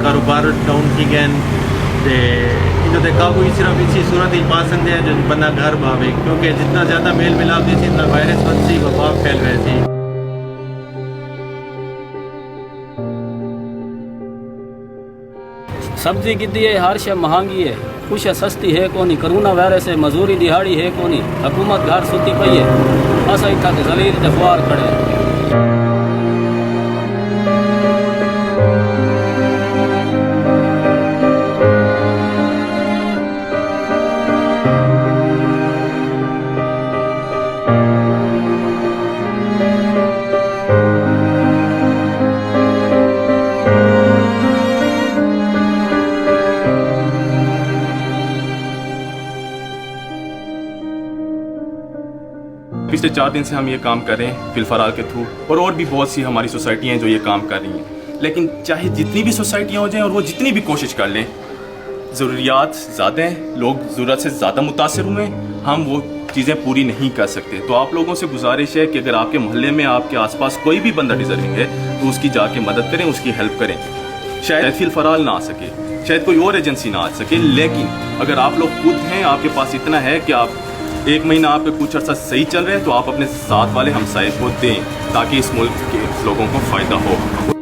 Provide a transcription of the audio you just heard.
कारोबार डाउन थी गए इन्होंने काबू सिर्फ इसी सूरत ही पसंद है जो बंदा घर भावे, क्योंकि जितना ज़्यादा मेल मिलाप थी इतना वायरस बनसी वबा फैल रहे थी। सब्जी कितनी है, हर शय महंगी है, कुछ सस्ती है कोनी। कोरोना वायरस है, मजूरी दिहाड़ी है कोनी, हुकूमत घर सुती पई है, अस इतना के जलील जफवार खड़े हैं। पिछले 4 दिन से हम ये काम कर रहे हैं फिलफराल के थ्रू, और भी बहुत सी हमारी सोसाइटियाँ हैं जो ये काम कर रही हैं। लेकिन चाहे जितनी भी सोसाइटियाँ हो जाएं और वो जितनी भी कोशिश कर लें, ज़रूरियात ज़्यादा हैं, लोग ज़रूरत से ज़्यादा मुतासर हुए हैं, हम वो चीज़ें पूरी नहीं कर सकते। तो आप लोगों से गुजारिश है कि अगर आपके मोहल्ले में आपके आसपास कोई भी बंदा डिज़र्विंग है तो उसकी जाके मदद करें, उसकी हेल्प करें। शायद फिलफराल ना आ सके, शायद कोई और एजेंसी ना आ सके, लेकिन अगर आप लोग खुद हैं, आपके पास इतना है कि आप 1 महीना आपका कुछ अर्सा सही चल रहा है, तो आप अपने साथ वाले हमसाये को दें ताकि इस मुल्क के लोगों को फ़ायदा हो।